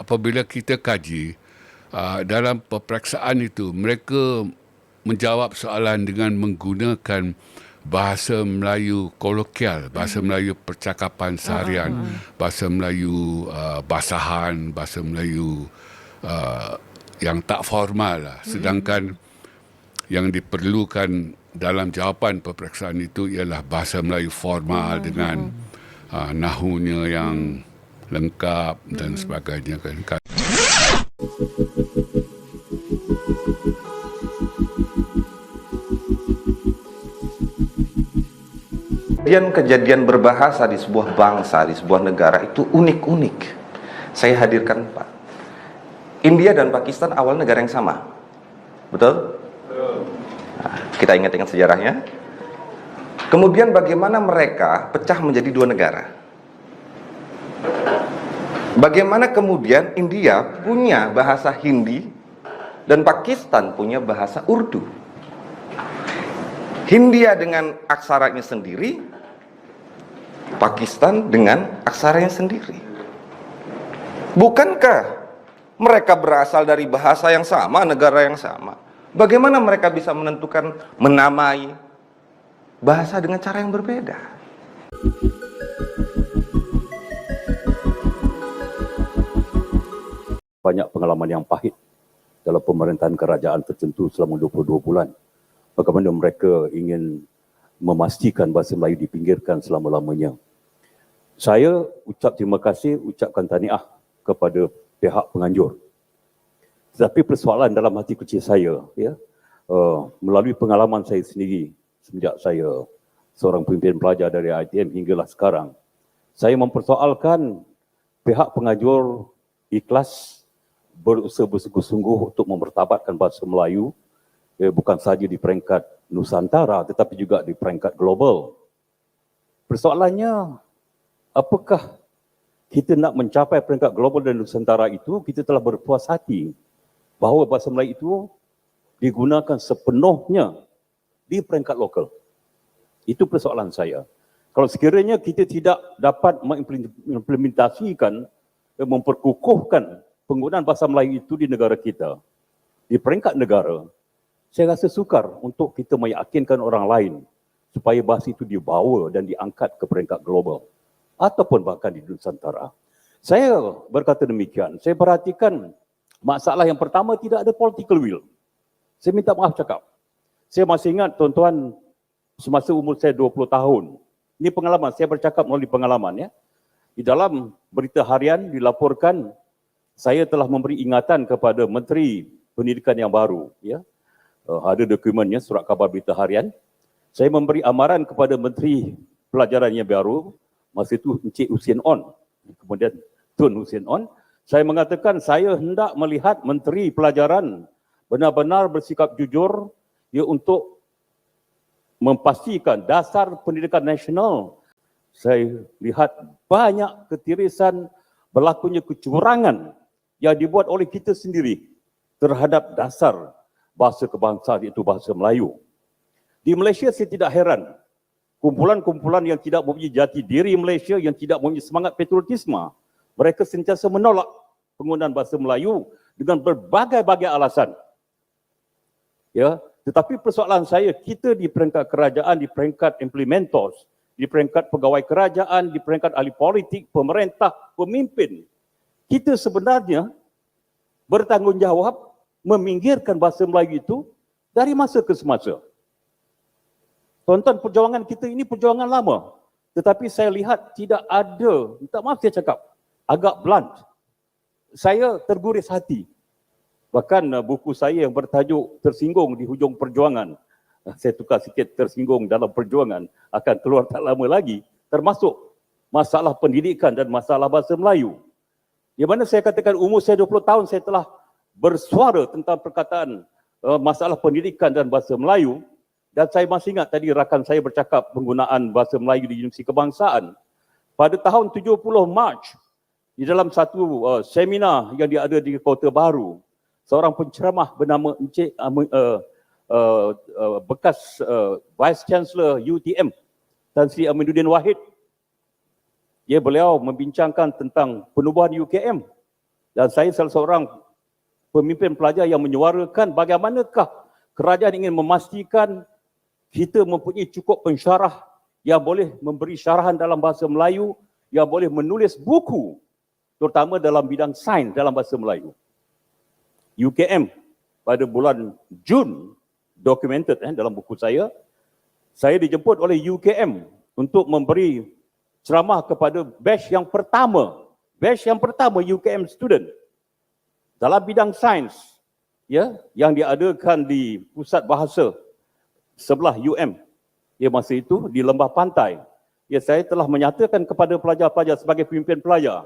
Apabila kita kaji, dalam peperiksaan itu, mereka menjawab soalan dengan menggunakan bahasa Melayu kolokial, bahasa Melayu percakapan seharian, bahasa Melayu basahan, bahasa Melayu yang tak formal lah. Sedangkan yang diperlukan dalam jawapan peperiksaan itu ialah bahasa Melayu formal dengan nahunya yang lengkap dan sebagainya kan. Kejadian berbahasa di sebuah bangsa, di sebuah negara itu unik-unik. Saya hadirkan Pak. India dan Pakistan awal negara yang sama. Betul? Nah, kita ingat-ingat sejarahnya. Kemudian bagaimana mereka pecah menjadi dua negara. Bagaimana kemudian India punya bahasa Hindi dan Pakistan punya bahasa Urdu. Hindia dengan aksaranya sendiri, Pakistan dengan aksaranya sendiri. Bukankah mereka berasal dari bahasa yang sama, negara yang sama? Bagaimana mereka bisa menentukan, menamai bahasa dengan cara yang berbeda? Banyak pengalaman yang pahit dalam pemerintahan kerajaan tertentu selama 22 bulan. Bagaimana mereka ingin memastikan bahasa Melayu dipinggirkan selama-lamanya. Saya ucap terima kasih, ucapkan tahniah kepada pihak penganjur. Tetapi persoalan dalam hati kecil saya, melalui pengalaman saya sendiri semenjak saya seorang pemimpin pelajar dari ITM hinggalah sekarang, saya mempersoalkan pihak penganjur ikhlas berusaha bersungguh-sungguh untuk memertabatkan bahasa Melayu, bukan sahaja di peringkat Nusantara tetapi juga di peringkat global. Persoalannya, apakah kita nak mencapai peringkat global dan Nusantara itu, kita telah berpuas hati bahawa bahasa Melayu itu digunakan sepenuhnya di peringkat lokal. Itu persoalan saya. Kalau sekiranya kita tidak dapat mengimplementasikan dan memperkukuhkan penggunaan bahasa Melayu itu di negara kita, di peringkat negara, saya rasa sukar untuk kita meyakinkan orang lain supaya bahasa itu dibawa dan diangkat ke peringkat global ataupun bahkan di Nusantara. Saya berkata demikian, saya perhatikan masalah yang pertama, tidak ada political will. Saya minta maaf cakap. Saya masih ingat tuan-tuan, semasa umur saya 20 tahun. Ini pengalaman, saya bercakap melalui pengalaman. Di dalam berita harian dilaporkan, saya telah memberi ingatan kepada Menteri Pendidikan yang baru. Ada dokumennya, surat khabar berita harian. Saya memberi amaran kepada Menteri Pelajaran yang baru, masa itu Encik Hussein On, kemudian Tun Hussein On. Saya mengatakan saya hendak melihat Menteri Pelajaran benar-benar bersikap jujur untuk memastikan dasar pendidikan nasional. Saya lihat banyak ketirisan, berlakunya kecurangan yang dibuat oleh kita sendiri terhadap dasar bahasa kebangsaan, iaitu bahasa Melayu. Di Malaysia saya tidak heran, kumpulan-kumpulan yang tidak mempunyai jati diri Malaysia, yang tidak mempunyai semangat patriotisme, mereka sentiasa menolak penggunaan bahasa Melayu dengan berbagai-bagai alasan. Tetapi persoalan saya, kita di peringkat kerajaan, di peringkat implementors, di peringkat pegawai kerajaan, di peringkat ahli politik, pemerintah, pemimpin, kita sebenarnya bertanggungjawab meminggirkan bahasa Melayu itu dari masa ke semasa. Tuan-tuan, perjuangan kita ini perjuangan lama. Tetapi saya lihat tidak ada, minta maaf saya cakap, agak blunt. Saya terguris hati. Bahkan buku saya yang bertajuk Tersinggung di Hujung Perjuangan, saya tukar sikit, tersinggung dalam perjuangan, akan keluar tak lama lagi, termasuk masalah pendidikan dan masalah bahasa Melayu. Di mana saya katakan umur saya 20 tahun, saya telah bersuara tentang perkataan masalah pendidikan dan bahasa Melayu, dan saya masih ingat tadi rakan saya bercakap penggunaan bahasa Melayu di Universiti Kebangsaan. Pada tahun 70 Mac, di dalam satu seminar yang diada di Kota Baru, seorang penceramah bernama Encik bekas Vice Chancellor UTM Tan Sri Aminuddin Wahid. Beliau membincangkan tentang penubuhan UKM, dan saya salah seorang pemimpin pelajar yang menyuarakan bagaimanakah kerajaan ingin memastikan kita mempunyai cukup pensyarah yang boleh memberi syarahan dalam bahasa Melayu, yang boleh menulis buku terutama dalam bidang sains dalam bahasa Melayu. UKM pada bulan Jun documented dalam buku saya dijemput oleh UKM untuk memberi ceramah kepada batch yang pertama UKM student dalam bidang sains, yang diadakan di pusat bahasa sebelah UM. Masa itu di Lembah Pantai. Saya telah menyatakan kepada pelajar-pelajar sebagai pemimpin pelajar,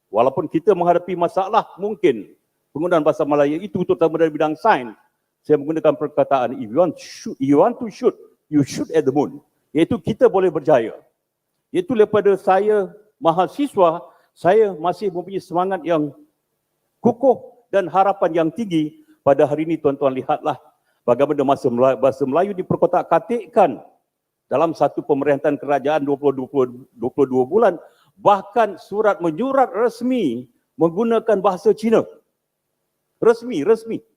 walaupun kita menghadapi masalah mungkin penggunaan bahasa Melayu itu terutama dari bidang sains, saya menggunakan perkataan if you want to shoot, you shoot at the moon. Iaitu kita boleh berjaya. Itu daripada saya mahasiswa, saya masih mempunyai semangat yang kukuh dan harapan yang tinggi. Pada hari ini tuan-tuan lihatlah bagaimana bahasa Melayu diperkotak-katikkan dalam satu pemerintahan kerajaan 22 bulan, bahkan surat menyurat resmi menggunakan bahasa Cina. Resmi,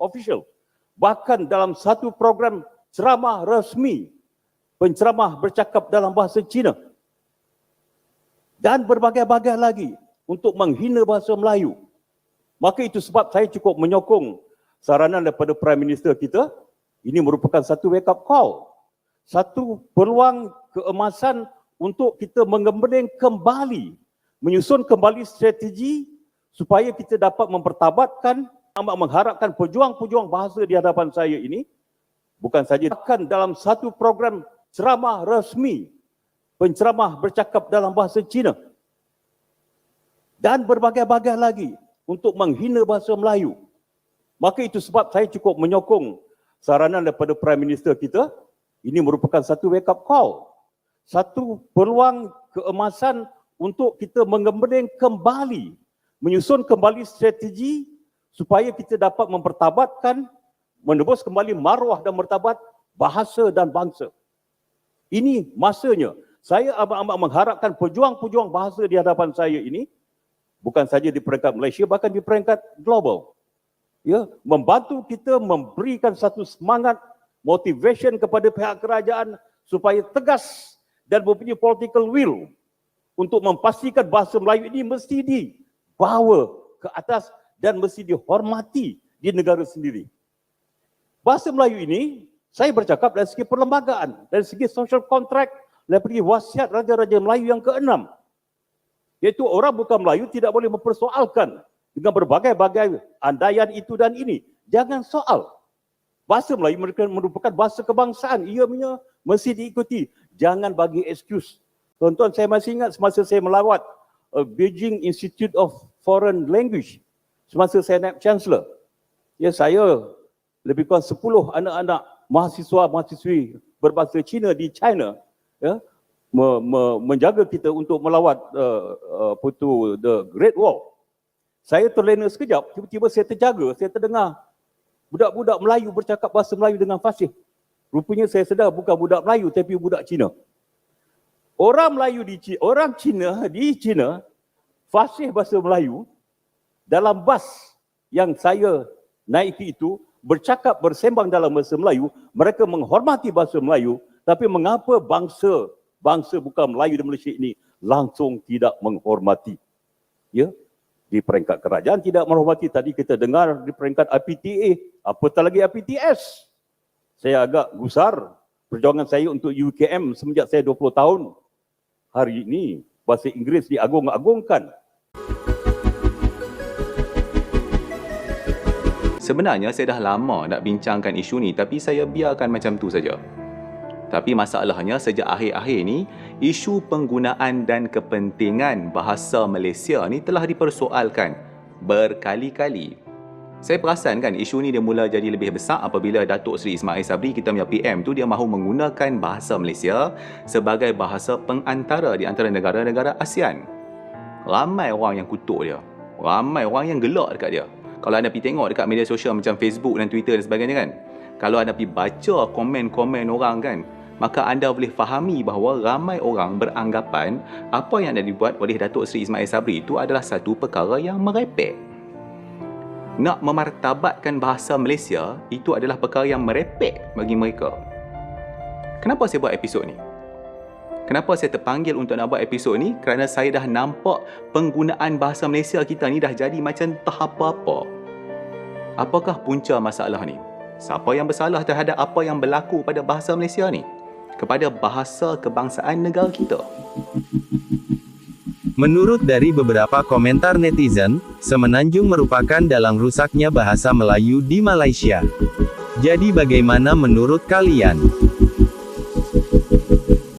official. Bahkan dalam satu program ceramah resmi, penceramah bercakap dalam bahasa Cina. Dan berbagai-bagai lagi untuk menghina bahasa Melayu. Maka itu sebab saya cukup menyokong saranan daripada Prime Minister kita. Ini merupakan satu wake up call. Satu peluang keemasan untuk kita mengembering kembali, menyusun kembali strategi supaya kita dapat mempertabatkan, mengharapkan pejuang-pejuang bahasa di hadapan saya ini, bukan saja akan dalam satu program ceramah resmi, penceramah bercakap dalam bahasa Cina, dan berbagai-bagai lagi untuk menghina bahasa Melayu. Maka itu sebab saya cukup menyokong saranan daripada Prime Minister kita. Ini merupakan satu wake up call. Satu peluang keemasan untuk kita mengembering kembali, menyusun kembali strategi supaya kita dapat mempertabatkan, menebus kembali maruah dan martabat bahasa dan bangsa. Ini masanya. Saya amat-amat mengharapkan pejuang-pejuang bahasa di hadapan saya ini, bukan saja di peringkat Malaysia, bahkan di peringkat global. Membantu kita memberikan satu semangat, motivation kepada pihak kerajaan supaya tegas dan mempunyai political will untuk memastikan bahasa Melayu ini mesti dibawa ke atas dan mesti dihormati di negara sendiri. Bahasa Melayu ini, saya bercakap dari segi perlembagaan, dari segi social contract, daripada wasiat Raja-Raja Melayu yang ke-6. Iaitu orang bukan Melayu tidak boleh mempersoalkan dengan berbagai-bagai andaian itu dan ini. Jangan soal. Bahasa Melayu merupakan bahasa kebangsaan. Ia mesti diikuti. Jangan bagi excuse. Tuan-tuan, saya masih ingat semasa saya melawat Beijing Institute of Foreign Language. Semasa saya naib Chancellor. Saya lebih kurang 10 anak-anak mahasiswa-mahasiswi berbahasa Cina di China menjaga kita untuk melawat the Great Wall. Saya terlena sekejap, tiba-tiba saya terjaga, saya terdengar budak-budak Melayu bercakap bahasa Melayu dengan fasih. Rupanya saya sedar bukan budak Melayu tapi budak Cina. Orang Cina di Cina fasih bahasa Melayu dalam bas yang saya naiki itu bercakap bersembang dalam bahasa Melayu, mereka menghormati bahasa Melayu, tapi mengapa bangsa bukan Melayu di Malaysia ini langsung tidak menghormati? Di peringkat kerajaan tidak menghormati. Tadi kita dengar di peringkat IPTA, apatah lagi IPTS. Saya agak gusar perjuangan saya untuk UKM semenjak saya 20 tahun. Hari ini bahasa Inggeris diagung-agungkan. Sebenarnya saya dah lama nak bincangkan isu ni, tapi saya biarkan macam tu saja. Tapi masalahnya sejak akhir-akhir ni, isu penggunaan dan kepentingan bahasa Malaysia ni telah dipersoalkan berkali-kali. Saya perasan kan isu ni dia mula jadi lebih besar apabila Datuk Seri Ismail Sabri, kita punya PM tu, dia mahu menggunakan bahasa Malaysia sebagai bahasa pengantara di antara negara-negara ASEAN. Ramai orang yang kutuk dia. Ramai orang yang gelak dekat dia. Kalau anda pergi tengok dekat media sosial macam Facebook dan Twitter dan sebagainya kan, Kalau anda pergi baca komen-komen orang kan, maka anda boleh fahami bahawa ramai orang beranggapan apa yang dah dibuat oleh Datuk Seri Ismail Sabri itu adalah satu perkara yang merepek. Nak memartabatkan bahasa Malaysia itu adalah perkara yang merepek bagi mereka. Kenapa saya buat episod ni? Kenapa saya terpanggil untuk nak buat episod ni? Kerana saya dah nampak penggunaan bahasa Malaysia kita ni dah jadi macam tak apa-apa. Apakah punca masalah ni? Siapa yang bersalah terhadap apa yang berlaku pada bahasa Malaysia ni? Kepada bahasa kebangsaan negara kita. Menurut dari beberapa komentar netizen, Semenanjung merupakan dalang rusaknya bahasa Melayu di Malaysia. Jadi bagaimana menurut kalian?